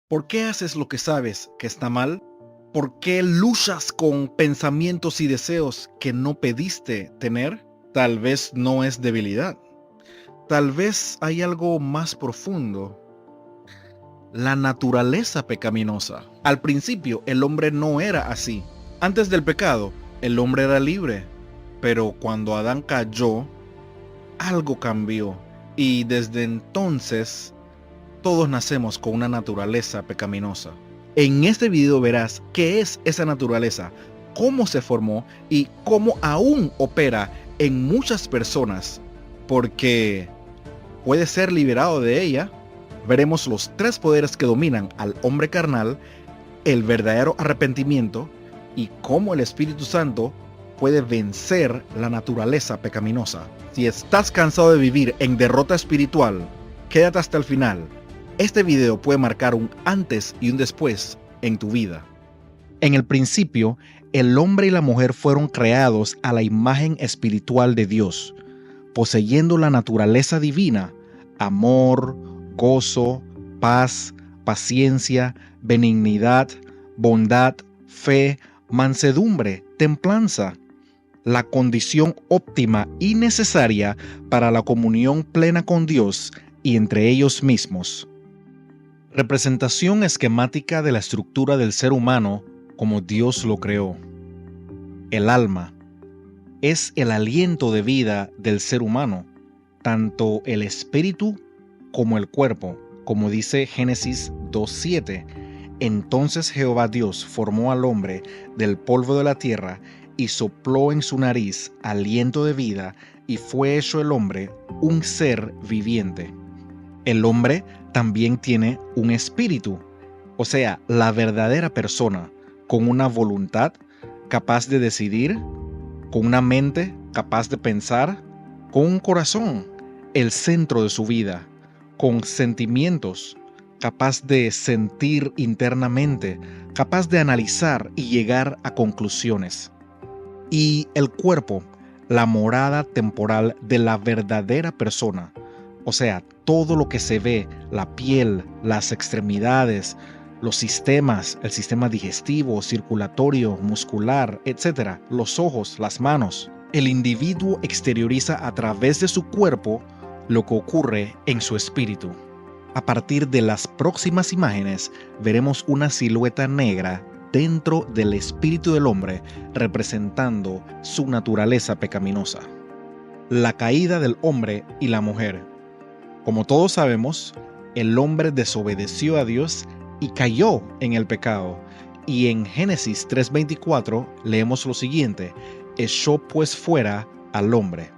¿Por qué haces lo que sabes que está mal? ¿Por qué luchas con pensamientos y deseos que no pediste tener? Tal vez no es debilidad. Tal vez hay algo más profundo. La naturaleza pecaminosa. Al principio, el hombre no era así. Antes del pecado, el hombre era libre. Pero cuando Adán cayó, algo cambió. Y desde entonces, todos nacemos con una naturaleza pecaminosa. En este video verás qué es esa naturaleza, cómo se formó y cómo aún opera en muchas personas, porque puede ser liberado de ella. Veremos los tres poderes que dominan al hombre carnal, el verdadero arrepentimiento y cómo el Espíritu Santo puede vencer la naturaleza pecaminosa. Si estás cansado de vivir en derrota espiritual, quédate hasta el final. Este video puede marcar un antes y un después en tu vida. En el principio, el hombre y la mujer fueron creados a la imagen espiritual de Dios, poseyendo la naturaleza divina, amor, gozo, paz, paciencia, benignidad, bondad, fe, mansedumbre, templanza, la condición óptima y necesaria para la comunión plena con Dios y entre ellos mismos. Representación esquemática de la estructura del ser humano como Dios lo creó. El alma es el aliento de vida del ser humano, tanto el espíritu como el cuerpo, como dice Génesis 2:7. Entonces Jehová Dios formó al hombre del polvo de la tierra y sopló en su nariz aliento de vida, y fue hecho el hombre un ser viviente. El hombre también tiene un espíritu, o sea, la verdadera persona, con una voluntad capaz de decidir, con una mente capaz de pensar, con un corazón, el centro de su vida, con sentimientos, capaz de sentir internamente, capaz de analizar y llegar a conclusiones. Y el cuerpo, la morada temporal de la verdadera persona, o sea, todo lo que se ve, la piel, las extremidades, los sistemas, el sistema digestivo, circulatorio, muscular, etc., los ojos, las manos. El individuo exterioriza a través de su cuerpo lo que ocurre en su espíritu. A partir de las próximas imágenes, veremos una silueta negra dentro del espíritu del hombre, representando su naturaleza pecaminosa. La caída del hombre y la mujer. Como todos sabemos, el hombre desobedeció a Dios y cayó en el pecado. Y en Génesis 3:24 leemos lo siguiente: echó pues fuera al hombre.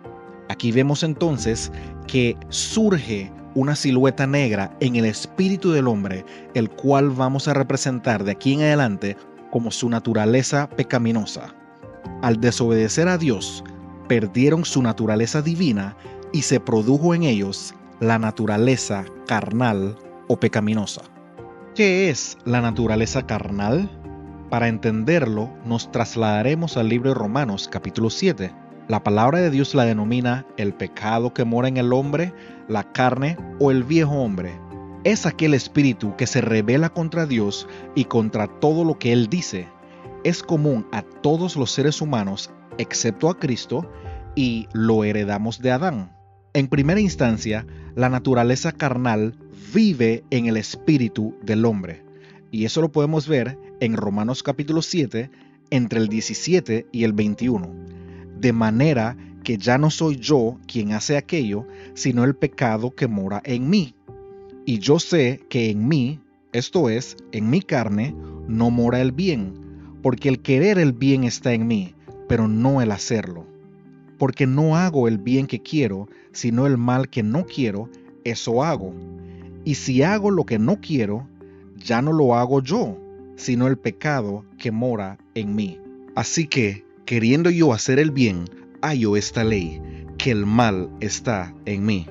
Aquí vemos entonces que surge una silueta negra en el espíritu del hombre, el cual vamos a representar de aquí en adelante como su naturaleza pecaminosa. Al desobedecer a Dios, perdieron su naturaleza divina y se produjo en ellos la naturaleza carnal o pecaminosa. ¿Qué es la naturaleza carnal? Para entenderlo, nos trasladaremos al libro de Romanos capítulo 7. La palabra de Dios la denomina el pecado que mora en el hombre, la carne o el viejo hombre. Es aquel espíritu que se rebela contra Dios y contra todo lo que Él dice. Es común a todos los seres humanos, excepto a Cristo, y lo heredamos de Adán. En primera instancia, la naturaleza carnal vive en el espíritu del hombre. Y eso lo podemos ver en Romanos capítulo 7, entre el 17 y el 21. De manera que ya no soy yo quien hace aquello, sino el pecado que mora en mí. Y yo sé que en mí, esto es, en mi carne, no mora el bien, porque el querer el bien está en mí, pero no el hacerlo. Porque no hago el bien que quiero, sino el mal que no quiero, eso hago. Y si hago lo que no quiero, ya no lo hago yo, sino el pecado que mora en mí. Así que, queriendo yo hacer el bien, hallo esta ley, que el mal está en mí.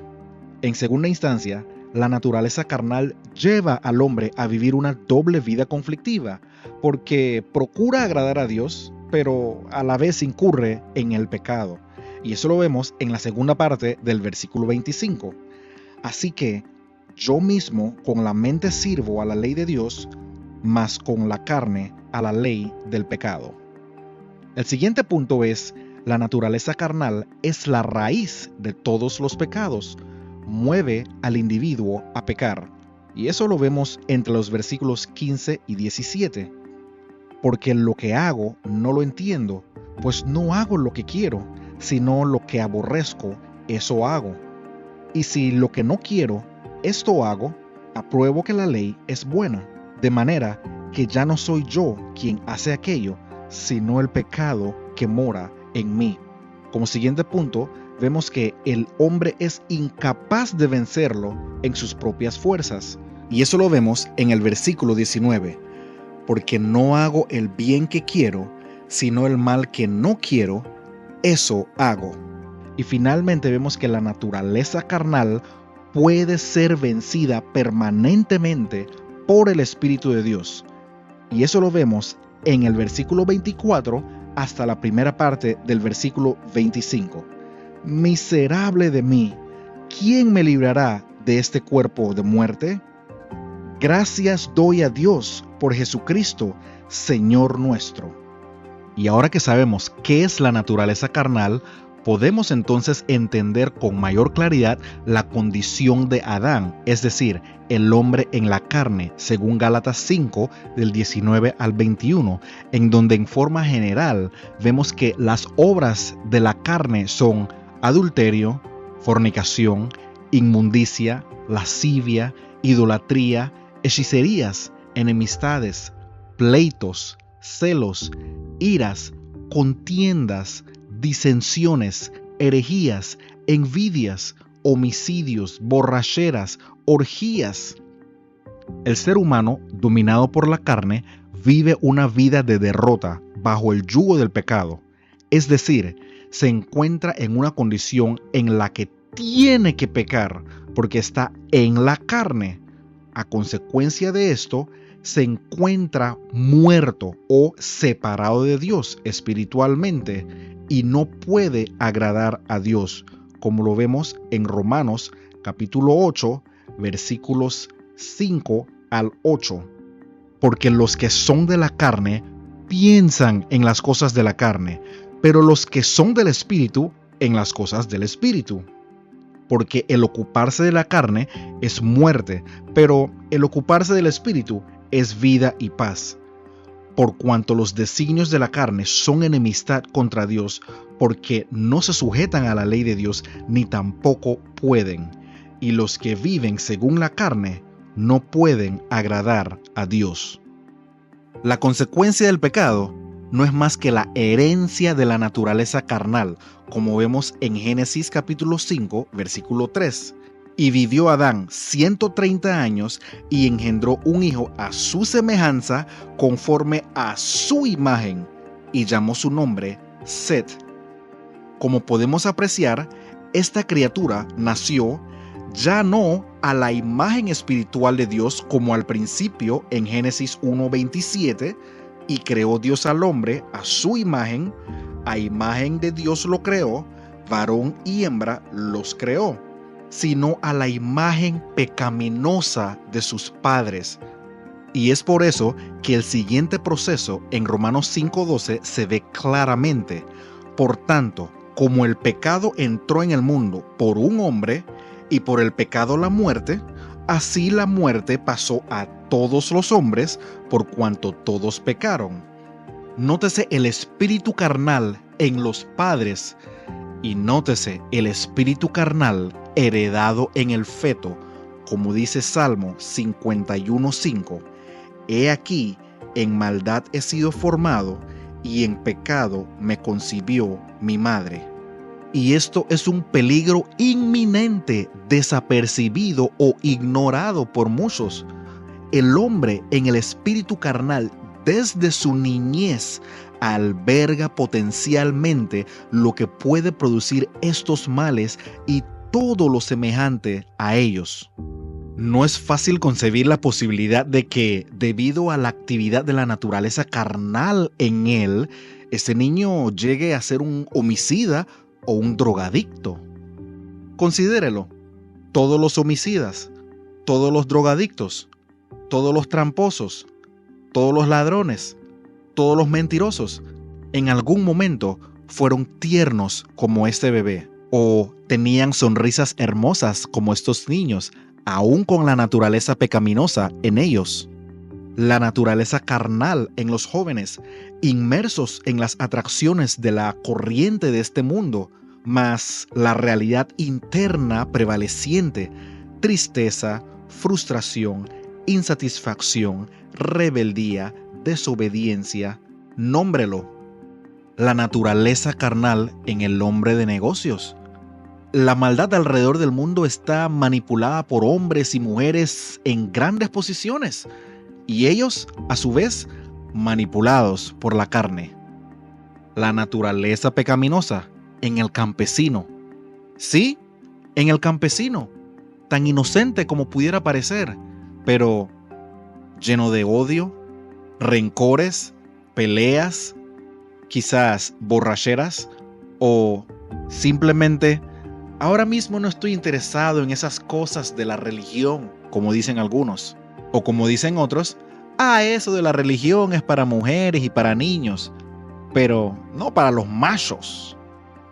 En segunda instancia, la naturaleza carnal lleva al hombre a vivir una doble vida conflictiva, porque procura agradar a Dios, pero a la vez incurre en el pecado. Y eso lo vemos en la segunda parte del versículo 25. Así que, yo mismo con la mente sirvo a la ley de Dios, mas con la carne a la ley del pecado. El siguiente punto es: la naturaleza carnal es la raíz de todos los pecados, mueve al individuo a pecar. Y eso lo vemos entre los versículos 15 y 17. Porque lo que hago no lo entiendo, pues no hago lo que quiero, sino lo que aborrezco, eso hago. Y si lo que no quiero, esto hago, apruebo que la ley es buena, de manera que ya no soy yo quien hace aquello, sino el pecado que mora en mí. Como siguiente punto, vemos que el hombre es incapaz de vencerlo en sus propias fuerzas. Y eso lo vemos en el versículo 19. Porque no hago el bien que quiero, sino el mal que no quiero, eso hago. Y finalmente vemos que la naturaleza carnal puede ser vencida permanentemente por el Espíritu de Dios. Y eso lo vemos en el versículo 24 hasta la primera parte del versículo 25. Miserable de mí, ¿quién me librará de este cuerpo de muerte? Gracias doy a Dios por Jesucristo, Señor nuestro. Y ahora que sabemos qué es la naturaleza carnal, podemos entonces entender con mayor claridad la condición de Adán, es decir, el hombre en la carne, según Gálatas 5, del 19 al 21, en donde en forma general vemos que las obras de la carne son adulterio, fornicación, inmundicia, lascivia, idolatría, hechicerías, enemistades, pleitos, celos, iras, contiendas, disensiones, herejías, envidias, homicidios, borracheras, orgías. El ser humano, dominado por la carne, vive una vida de derrota bajo el yugo del pecado. Es decir, se encuentra en una condición en la que tiene que pecar porque está en la carne. A consecuencia de esto, se encuentra muerto o separado de Dios espiritualmente y no puede agradar a Dios, como lo vemos en Romanos capítulo 8, versículos 5 al 8. Porque los que son de la carne piensan en las cosas de la carne, pero los que son del Espíritu en las cosas del Espíritu. Porque el ocuparse de la carne es muerte, pero el ocuparse del Espíritu es vida y paz. Por cuanto los designios de la carne son enemistad contra Dios, porque no se sujetan a la ley de Dios, ni tampoco pueden. Y los que viven según la carne no pueden agradar a Dios. La consecuencia del pecado no es más que la herencia de la naturaleza carnal, como vemos en Génesis capítulo 5, versículo 3. Y vivió Adán 130 años y engendró un hijo a su semejanza, conforme a su imagen, y llamó su nombre Set. Como podemos apreciar, esta criatura nació ya no a la imagen espiritual de Dios como al principio en Génesis 1:27, y creó Dios al hombre a su imagen, a imagen de Dios lo creó, varón y hembra los creó, sino a la imagen pecaminosa de sus padres. Y es por eso que el siguiente proceso en Romanos 5:12 se ve claramente. Por tanto, como el pecado entró en el mundo por un hombre, y por el pecado la muerte, así la muerte pasó a todos los hombres, por cuanto todos pecaron. Nótese el espíritu carnal en los padres, y nótese el espíritu carnal heredado en el feto, como dice Salmo 51:5. He aquí, en maldad he sido formado, y en pecado me concibió mi madre. Y esto es un peligro inminente, desapercibido o ignorado por muchos. El hombre en el espíritu carnal, desde su niñez, alberga potencialmente lo que puede producir estos males y todo lo semejante a ellos. No es fácil concebir la posibilidad de que, debido a la actividad de la naturaleza carnal en él, ese niño llegue a ser un homicida o un drogadicto. Considérelo. Todos los homicidas, todos los drogadictos, todos los tramposos, todos los ladrones, todos los mentirosos, en algún momento fueron tiernos como este bebé, o tenían sonrisas hermosas como estos niños, aún con la naturaleza pecaminosa en ellos. La naturaleza carnal en los jóvenes, inmersos en las atracciones de la corriente de este mundo, más la realidad interna prevaleciente, tristeza, frustración, insatisfacción, rebeldía, desobediencia, nómbrelo. La naturaleza carnal en el hombre de negocios. La maldad alrededor del mundo está manipulada por hombres y mujeres en grandes posiciones, y ellos, a su vez, manipulados por la carne. La naturaleza pecaminosa en el campesino. Sí, en el campesino, tan inocente como pudiera parecer, pero lleno de odio, rencores, peleas, quizás borracheras, o simplemente, ahora mismo no estoy interesado en esas cosas de la religión, como dicen algunos. O como dicen otros, eso de la religión es para mujeres y para niños, pero no para los machos.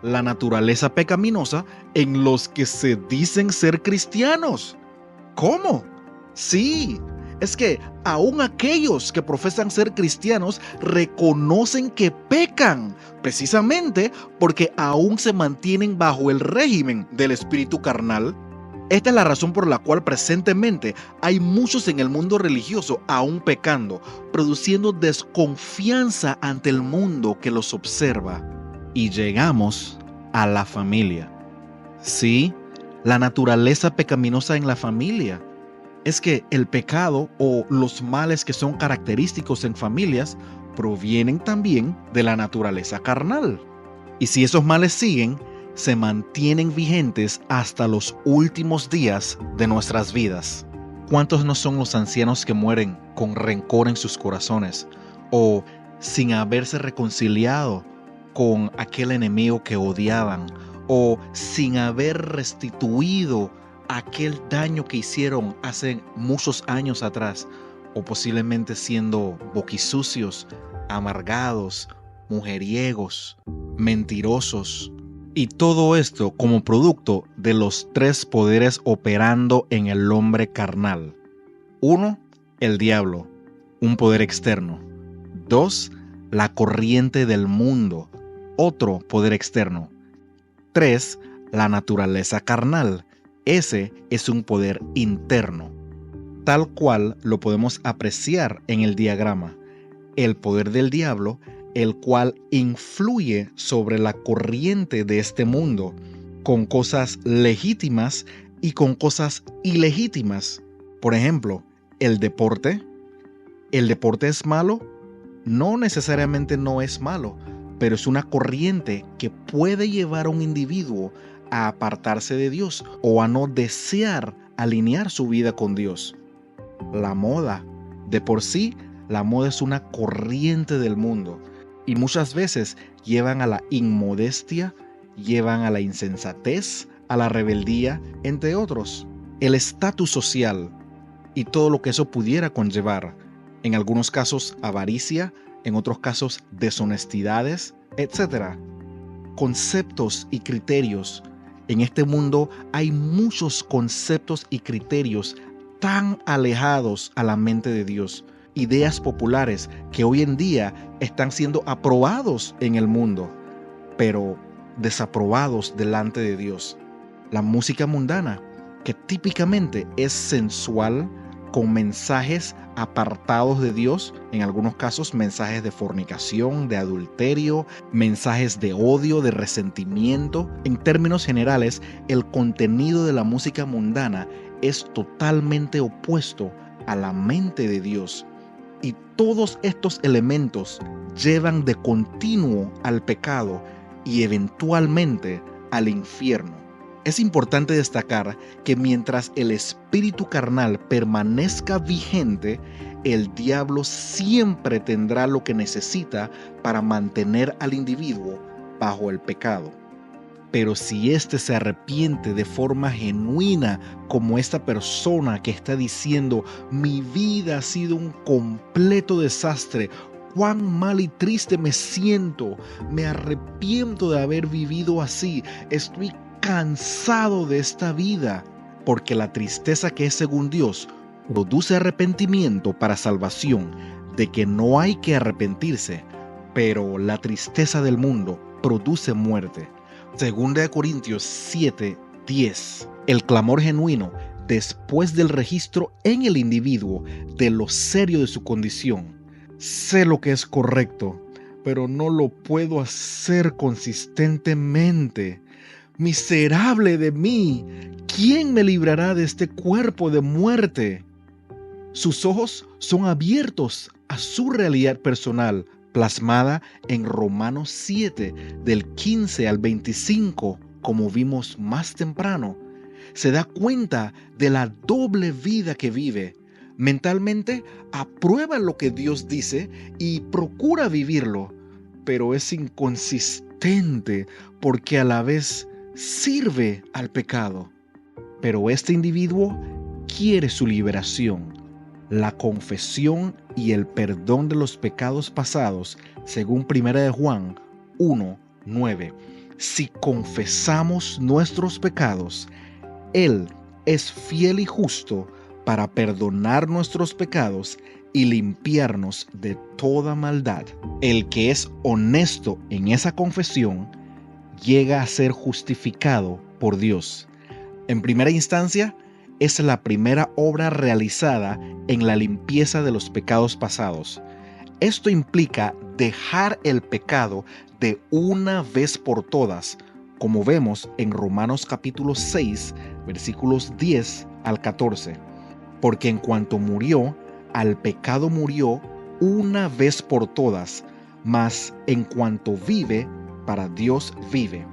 La naturaleza pecaminosa en los que se dicen ser cristianos. ¿Cómo? Sí, es que aún aquellos que profesan ser cristianos reconocen que pecan, precisamente porque aún se mantienen bajo el régimen del espíritu carnal. Esta es la razón por la cual presentemente hay muchos en el mundo religioso aún pecando, produciendo desconfianza ante el mundo que los observa. Y llegamos a la familia. Sí, la naturaleza pecaminosa en la familia. Es que el pecado o los males que son característicos en familias provienen también de la naturaleza carnal. Y si esos males siguen, se mantienen vigentes hasta los últimos días de nuestras vidas. ¿Cuántos no son los ancianos que mueren con rencor en sus corazones o sin haberse reconciliado con aquel enemigo que odiaban o sin haber restituido aquel daño que hicieron hace muchos años atrás, o posiblemente siendo boquisucios, amargados, mujeriegos, mentirosos? Y todo esto como producto de los tres poderes operando en el hombre carnal. 1. El diablo, un poder externo. 2. La corriente del mundo, otro poder externo. 3. La naturaleza carnal. Ese es un poder interno, tal cual lo podemos apreciar en el diagrama. El poder del diablo, el cual influye sobre la corriente de este mundo, con cosas legítimas y con cosas ilegítimas. Por ejemplo, el deporte. ¿El deporte es malo? No necesariamente no es malo, pero es una corriente que puede llevar a un individuo a apartarse de Dios o a no desear alinear su vida con Dios. La moda, de por sí, la moda es una corriente del mundo y muchas veces llevan a la inmodestia, llevan a la insensatez, a la rebeldía, entre otros. El estatus social y todo lo que eso pudiera conllevar, en algunos casos avaricia, en otros casos deshonestidades, etc. Conceptos y criterios. En este mundo hay muchos conceptos y criterios tan alejados a la mente de Dios. Ideas populares que hoy en día están siendo aprobados en el mundo, pero desaprobados delante de Dios. La música mundana, que típicamente es sensual, con mensajes apartados de Dios, en algunos casos mensajes de fornicación, de adulterio, mensajes de odio, de resentimiento. En términos generales, el contenido de la música mundana es totalmente opuesto a la mente de Dios. Y todos estos elementos llevan de continuo al pecado y eventualmente al infierno. Es importante destacar que mientras el espíritu carnal permanezca vigente, el diablo siempre tendrá lo que necesita para mantener al individuo bajo el pecado. Pero si éste se arrepiente de forma genuina, como esta persona que está diciendo, mi vida ha sido un completo desastre, cuán mal y triste me siento, me arrepiento de haber vivido así, estoy cansado de esta vida, porque la tristeza que es según Dios produce arrepentimiento para salvación, de que no hay que arrepentirse, pero la tristeza del mundo produce muerte. Segunda de Corintios 7:10. El clamor genuino después del registro en el individuo de lo serio de su condición. Sé lo que es correcto, pero no lo puedo hacer consistentemente. Miserable de mí, ¿quién me librará de este cuerpo de muerte? Sus ojos son abiertos a su realidad personal, plasmada en Romanos 7, del 15 al 25, como vimos más temprano. Se da cuenta de la doble vida que vive. Mentalmente aprueba lo que Dios dice y procura vivirlo, pero es inconsistente porque a la vez sirve al pecado. Pero este individuo quiere su liberación, la confesión y el perdón de los pecados pasados, según 1 de Juan 1:9. Si confesamos nuestros pecados, Él es fiel y justo para perdonar nuestros pecados y limpiarnos de toda maldad. El que es honesto en esa confesión llega a ser justificado por Dios. En primera instancia, es la primera obra realizada en la limpieza de los pecados pasados. Esto implica dejar el pecado de una vez por todas, como vemos en Romanos capítulo 6, versículos 10 al 14. Porque en cuanto murió, al pecado murió una vez por todas, mas en cuanto vive, para Dios vive.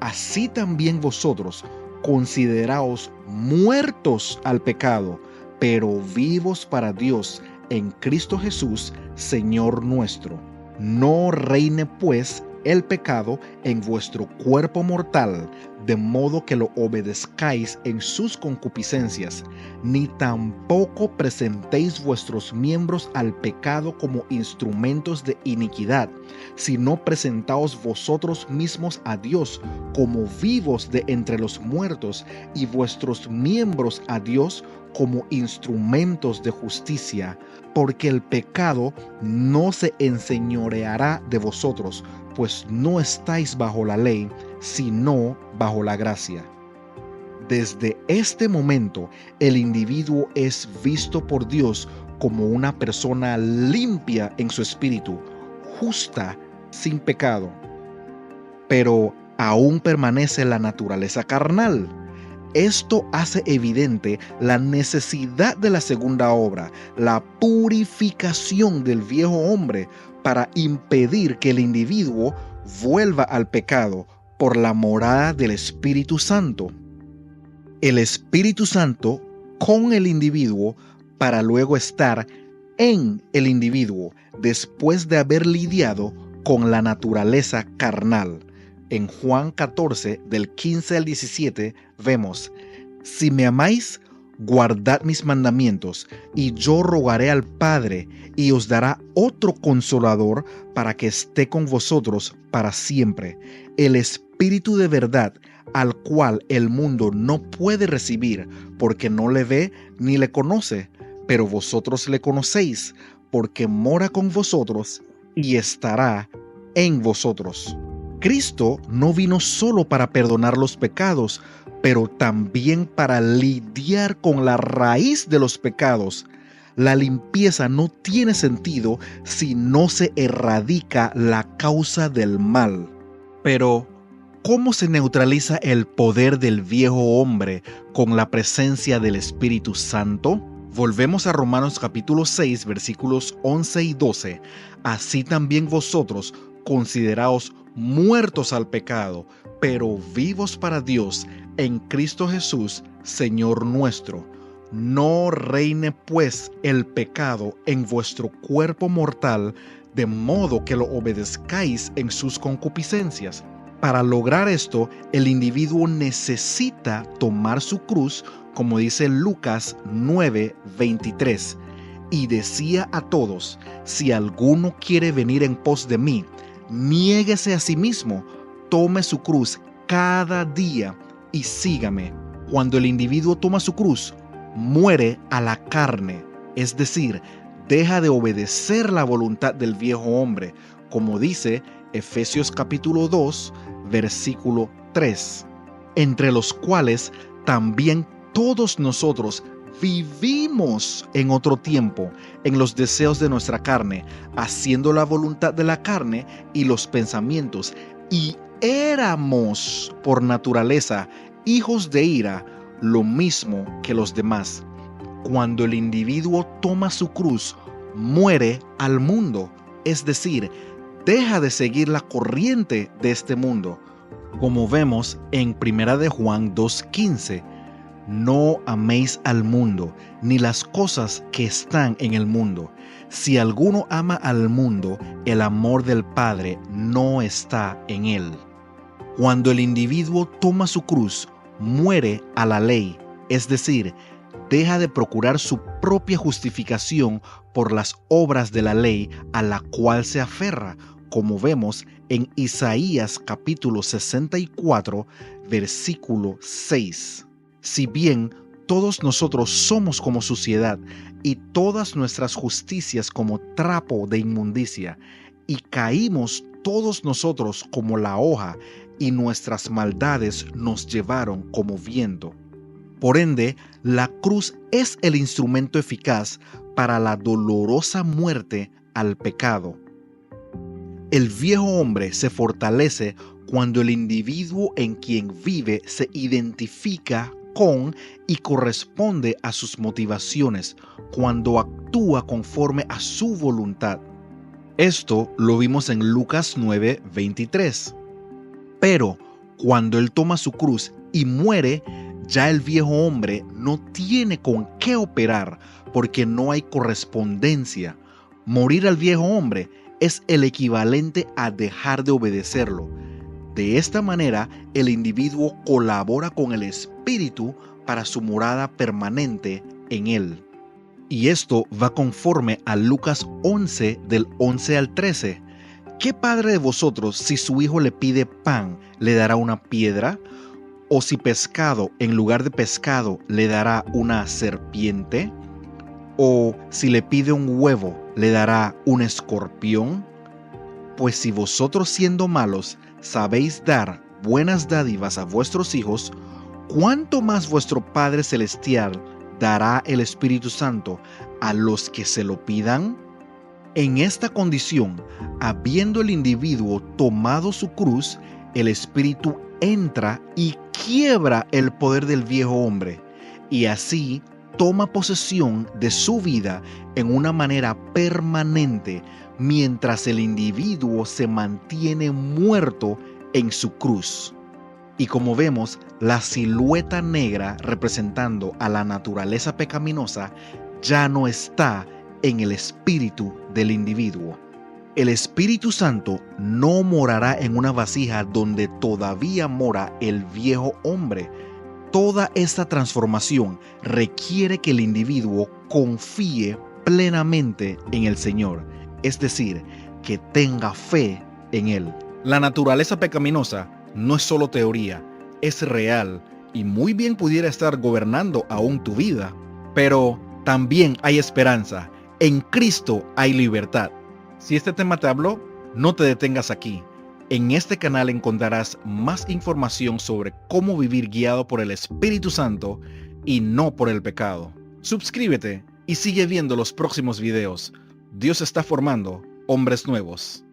Así también vosotros, consideraos muertos al pecado, pero vivos para Dios en Cristo Jesús, Señor nuestro. No reine pues el pecado en vuestro cuerpo mortal, de modo que lo obedezcáis en sus concupiscencias, ni tampoco presentéis vuestros miembros al pecado como instrumentos de iniquidad, sino presentaos vosotros mismos a Dios como vivos de entre los muertos, y vuestros miembros a Dios como instrumentos de justicia, porque el pecado no se enseñoreará de vosotros, pues no estáis bajo la ley, sino bajo la gracia. Desde este momento, el individuo es visto por Dios como una persona limpia en su espíritu, justa, sin pecado. Pero aún permanece la naturaleza carnal. Esto hace evidente la necesidad de la segunda obra, la purificación del viejo hombre, para impedir que el individuo vuelva al pecado por la morada del Espíritu Santo. El Espíritu Santo con el individuo para luego estar en el individuo después de haber lidiado con la naturaleza carnal. En Juan 14, del 15 al 17, vemos: si me amáis, guardad mis mandamientos, y yo rogaré al Padre, y os dará otro consolador para que esté con vosotros para siempre, el Espíritu de verdad, al cual el mundo no puede recibir, porque no le ve ni le conoce, pero vosotros le conocéis, porque mora con vosotros y estará en vosotros. Cristo no vino solo para perdonar los pecados, pero también para lidiar con la raíz de los pecados. La limpieza no tiene sentido si no se erradica la causa del mal. Pero, ¿cómo se neutraliza el poder del viejo hombre con la presencia del Espíritu Santo? Volvemos a Romanos capítulo 6, versículos 11 y 12. Así también vosotros consideraos muertos al pecado, pero vivos para Dios en Cristo Jesús, Señor nuestro. No reine pues el pecado en vuestro cuerpo mortal, de modo que lo obedezcáis en sus concupiscencias. Para lograr esto, el individuo necesita tomar su cruz, como dice Lucas 9:23, y decía a todos: si alguno quiere venir en pos de mí, niéguese a sí mismo, tome su cruz cada día y sígame. Cuando el individuo toma su cruz, muere a la carne, es decir, deja de obedecer la voluntad del viejo hombre, como dice Efesios capítulo 2, versículo 3, entre los cuales también todos nosotros vivimos en otro tiempo en los deseos de nuestra carne, haciendo la voluntad de la carne y los pensamientos, y éramos por naturaleza hijos de ira, lo mismo que los demás. Cuando el individuo toma su cruz, muere al mundo, es decir, deja de seguir la corriente de este mundo. Como vemos en 1 de Juan 2:15, no améis al mundo, ni las cosas que están en el mundo. Si alguno ama al mundo, el amor del Padre no está en él. Cuando el individuo toma su cruz, muere a la ley, es decir, deja de procurar su propia justificación por las obras de la ley a la cual se aferra, como vemos en Isaías capítulo 64, versículo 6. Si bien todos nosotros somos como suciedad, y todas nuestras justicias como trapo de inmundicia, y caímos todos nosotros como la hoja, y nuestras maldades nos llevaron como viento. Por ende, la cruz es el instrumento eficaz para la dolorosa muerte al pecado. El viejo hombre se fortalece cuando el individuo en quien vive se identifica con y corresponde a sus motivaciones, cuando actúa conforme a su voluntad. Esto lo vimos en Lucas 9:23. Pero cuando él toma su cruz y muere, ya el viejo hombre no tiene con qué operar porque no hay correspondencia. Morir al viejo hombre es el equivalente a dejar de obedecerlo. De esta manera, el individuo colabora con el Espíritu para su morada permanente en él. Y esto va conforme a Lucas 11 del 11 al 13. ¿Qué padre de vosotros, si su hijo le pide pan, le dará una piedra? ¿O si pescado, en lugar de pescado, le dará una serpiente? ¿O si le pide un huevo, le dará un escorpión? Pues si vosotros, siendo malos, sabéis dar buenas dádivas a vuestros hijos, ¿cuánto más vuestro Padre Celestial dará el Espíritu Santo a los que se lo pidan? En esta condición, habiendo el individuo tomado su cruz, el Espíritu entra y quiebra el poder del viejo hombre, y así toma posesión de su vida en una manera permanente, mientras el individuo se mantiene muerto en su cruz. Y como vemos, la silueta negra representando a la naturaleza pecaminosa ya no está en el espíritu del individuo. El Espíritu Santo no morará en una vasija donde todavía mora el viejo hombre. Toda esta transformación requiere que el individuo confíe plenamente en el Señor, es decir, que tenga fe en Él. La naturaleza pecaminosa no es solo teoría, es real y muy bien pudiera estar gobernando aún tu vida. Pero también hay esperanza. En Cristo hay libertad. Si este tema te habló, no te detengas aquí. En este canal encontrarás más información sobre cómo vivir guiado por el Espíritu Santo y no por el pecado. Suscríbete y sigue viendo los próximos videos. Dios está formando hombres nuevos.